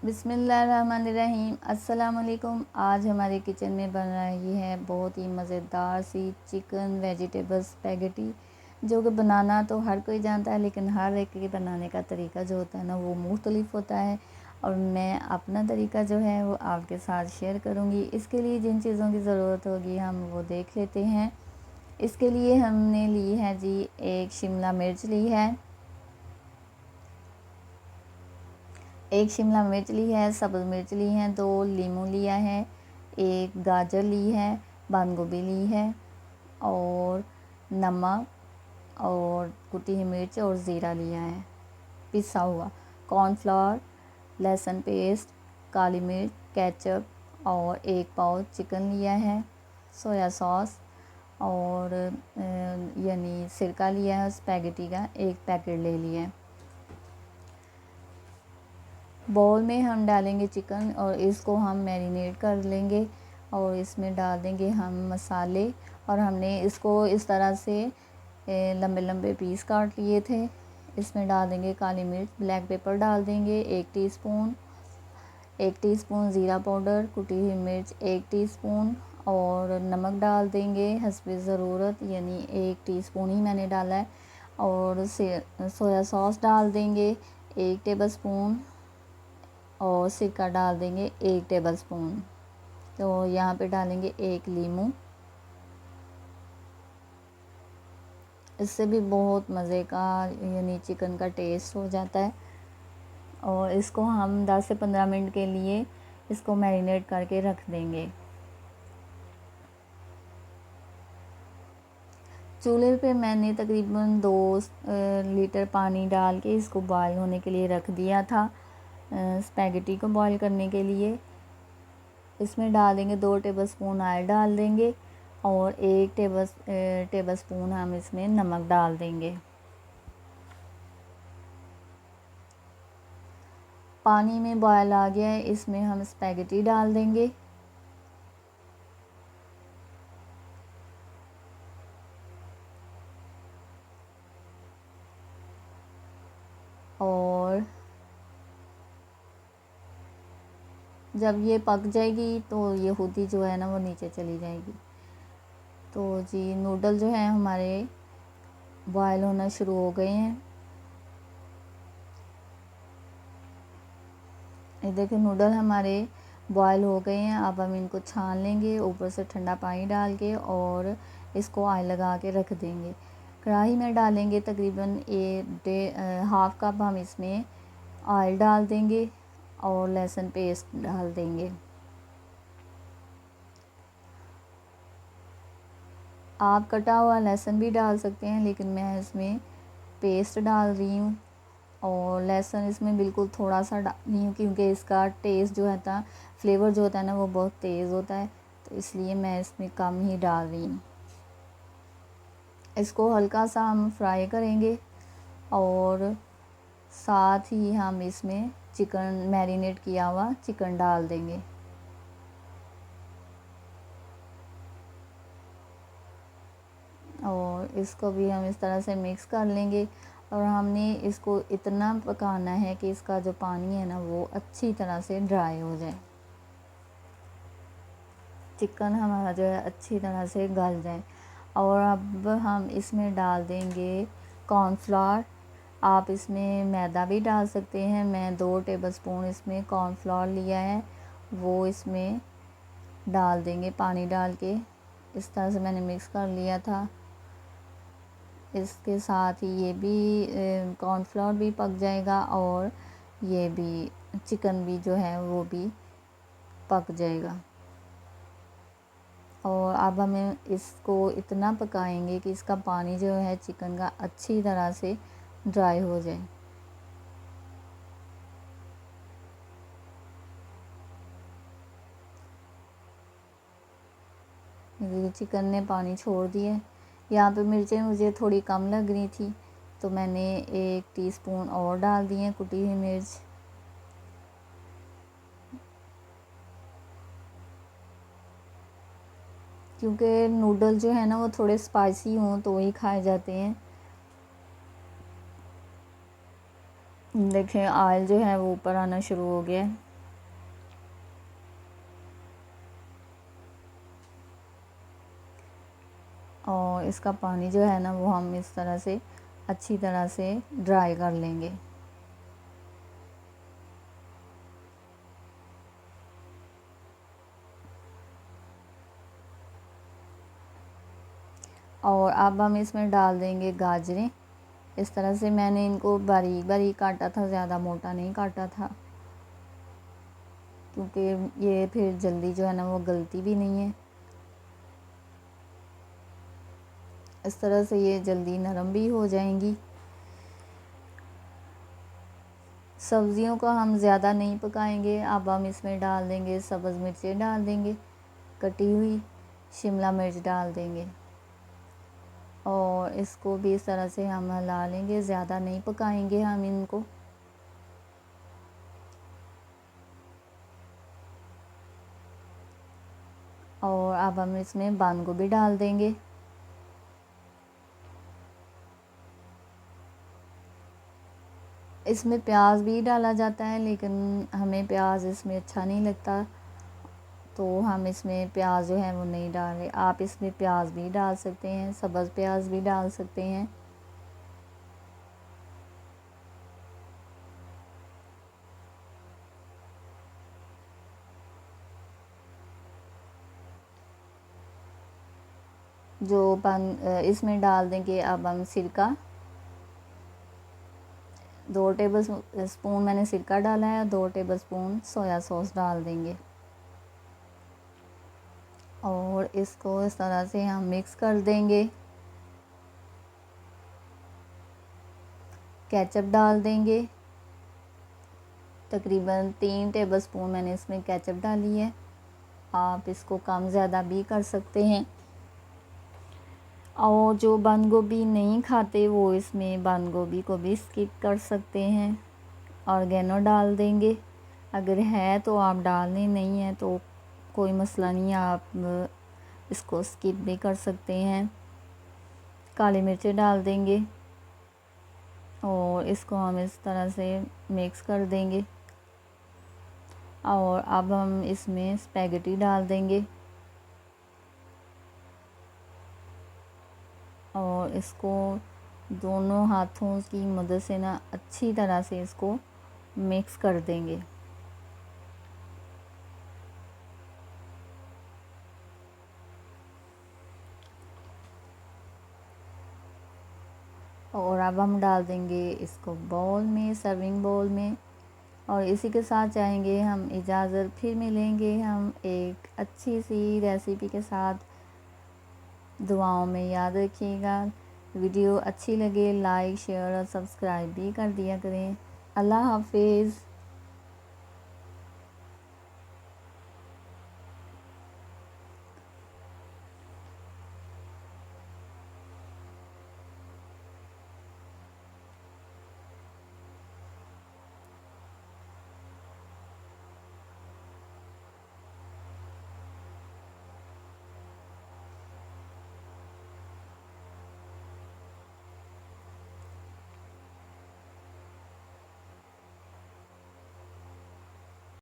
बिस्मिल्लाहिर्रहमानिर्रहीम। अस्सलाम वालेकुम। आज हमारे किचन में बन रही है बहुत ही मज़ेदार सी चिकन वेजिटेबल स्पैगेटी, जो कि बनाना तो हर कोई जानता है, लेकिन हर एक के बनाने का तरीका जो होता है ना वो मुख्तलिफ होता है। और मैं अपना तरीका जो है वो आपके साथ शेयर करूँगी। इसके लिए जिन चीज़ों की ज़रूरत होगी हम वो देख लेते हैं। इसके लिए हमने ली है जी, एक शिमला मिर्च ली है, एक शिमला मिर्च ली है, सब्ज़ मिर्च ली है, 2 लीमू लिया है, एक गाजर ली है, बंद गोभी ली है, और नमक और कुटी हुई मिर्च और ज़ीरा लिया है पिसा हुआ, कॉर्नफ्लोर, लहसुन पेस्ट, काली मिर्च, केचप और 1 पाव चिकन लिया है, सोया सॉस और यानी सिरका लिया है, स्पैगेटी का 1 पैकेट ले लिया है। बाउल में हम डालेंगे चिकन और इसको हम मैरिनेट कर लेंगे और इसमें डाल देंगे हम मसाले। और हमने इसको इस तरह से लंबे लंबे पीस काट लिए थे। इसमें डाल देंगे काली मिर्च, ब्लैक पेपर डाल देंगे 1 टीस्पून ज़ीरा पाउडर, कुटी हुई मिर्च 1 टीस्पून और नमक डाल देंगे हस्बे ज़रूरत, यानी 1 टीस्पून ही मैंने डाला है। और सोया सॉस डाल देंगे 1 टेबलस्पून और सिरका डाल देंगे 1 टेबलस्पून। तो यहाँ पे डालेंगे 1 लीमू। इससे भी बहुत मज़े का यानी चिकन का टेस्ट हो जाता है। और इसको हम 10 से 15 मिनट के लिए इसको मैरिनेट करके रख देंगे। चूल्हे पे मैंने तकरीबन 2 लीटर पानी डाल के इसको बॉयल होने के लिए रख दिया था, स्पैगेटी को बॉयल करने के लिए। इसमें डाल देंगे 2 टेबलस्पून ऑयल डाल देंगे और 1 टेबलस्पून हम इसमें नमक डाल देंगे। पानी में बॉयल आ गया है, इसमें हम स्पैगेटी डाल देंगे और जब ये पक जाएगी तो ये खुद ही जो है ना वो नीचे चली जाएगी। तो जी नूडल जो है हमारे बॉयल होना शुरू हो गए हैं। ये देखिए नूडल हमारे बॉयल हो गए हैं। अब हम इनको छान लेंगे ऊपर से ठंडा पानी डाल के और इसको ऑयल लगा के रख देंगे। कढ़ाई में डालेंगे तकरीबन हाफ़ कप हम इसमें ऑयल डाल देंगे और लहसुन पेस्ट डाल देंगे। आप कटा हुआ लहसुन भी डाल सकते हैं, लेकिन मैं इसमें पेस्ट डाल रही हूँ और लहसुन इसमें बिल्कुल थोड़ा सा डाली हूँ, क्योंकि इसका टेस्ट जो होता है, फ्लेवर जो होता है ना वो बहुत तेज़ होता है, तो इसलिए मैं इसमें कम ही डाल रही हूँ। इसको हल्का सा हम फ्राई करेंगे और साथ ही हम इसमें चिकन, मैरिनेट किया हुआ चिकन डाल देंगे। और इसको भी हम इस तरह से मिक्स कर लेंगे और हमने इसको इतना पकाना है कि इसका जो पानी है ना वो अच्छी तरह से ड्राई हो जाए, चिकन हमारा जो है अच्छी तरह से गल जाए। और अब हम इसमें डाल देंगे कॉर्नफ्लोर। आप इसमें मैदा भी डाल सकते हैं। मैं 2 टेबलस्पून इसमें कॉर्नफ्लोर लिया है, वो इसमें डाल देंगे पानी डाल के। इस तरह से मैंने मिक्स कर लिया था। इसके साथ ही ये भी कॉर्नफ्लोर भी पक जाएगा और ये भी चिकन भी जो है वो भी पक जाएगा। और अब हमें इसको इतना पकाएंगे कि इसका पानी जो है चिकन का अच्छी तरह से ड्राई हो जाए। चिकन ने पानी छोड़ दिया। यहाँ पे मिर्चें मुझे थोड़ी कम लग रही थी, तो मैंने 1 टीस्पून और डाल दी है कुटी हुई मिर्च। क्योंकि नूडल जो है ना वो थोड़े स्पाइसी हों तो वही खाए जाते हैं। देखिए ऑयल जो है वो ऊपर आना शुरू हो गया है। इसका पानी जो है ना वो हम इस तरह से अच्छी तरह से ड्राई कर लेंगे। और अब हम इसमें डाल देंगे गाजरें। इस तरह से मैंने इनको बारीक बारीक काटा था, ज़्यादा मोटा नहीं काटा था, क्योंकि ये फिर जल्दी जो है ना वो गलती भी नहीं है। इस तरह से ये जल्दी नरम भी हो जाएंगी। सब्जियों को हम ज़्यादा नहीं पकाएंगे। अब हम इसमें डाल देंगे सब्ज़ मिर्चें, डाल देंगे कटी हुई, शिमला मिर्च डाल देंगे और इसको भी इस तरह से हम हिला लेंगे। ज़्यादा नहीं पकाएंगे हम इनको। और अब हम इसमें बंद गोभी डाल देंगे। इसमें प्याज भी डाला जाता है, लेकिन हमें प्याज इसमें अच्छा नहीं लगता, तो हम इसमें प्याज जो है वो नहीं डाल रहे। आप इसमें प्याज भी डाल सकते हैं, सब्ज़ प्याज भी डाल सकते हैं। इसमें डाल देंगे अब हम सिरका। 2 टेबल स्पून मैंने सिरका डाला है, 2 टेबल स्पून सोया सॉस डाल देंगे और इसको इस तरह से हम मिक्स कर देंगे। केचप डाल देंगे, तकरीबन 3 टेबल स्पून मैंने इसमें केचप डाली है। आप इसको कम ज़्यादा भी कर सकते हैं। और जो बंद गोभी नहीं खाते वो इसमें बंद गोभी को भी स्किप कर सकते हैं। ऑर्गेनो डाल देंगे, अगर है तो आप डाल लें, नहीं है तो कोई मसला नहीं, आप इसको स्किप भी कर सकते हैं। काली मिर्चें डाल देंगे और इसको हम इस तरह से मिक्स कर देंगे। और अब हम इसमें स्पैगेटी डाल देंगे और इसको दोनों हाथों की मदद से ना अच्छी तरह से इसको मिक्स कर देंगे। और अब हम डाल देंगे इसको बाउल में, सर्विंग बाउल में। और इसी के साथ चाहेंगे हम इजाज़त, फिर मिलेंगे हम एक अच्छी सी रेसिपी के साथ। दुआओं में याद रखिएगा। वीडियो अच्छी लगे लाइक शेयर और सब्सक्राइब भी कर दिया करें। अल्लाह हाफिज़।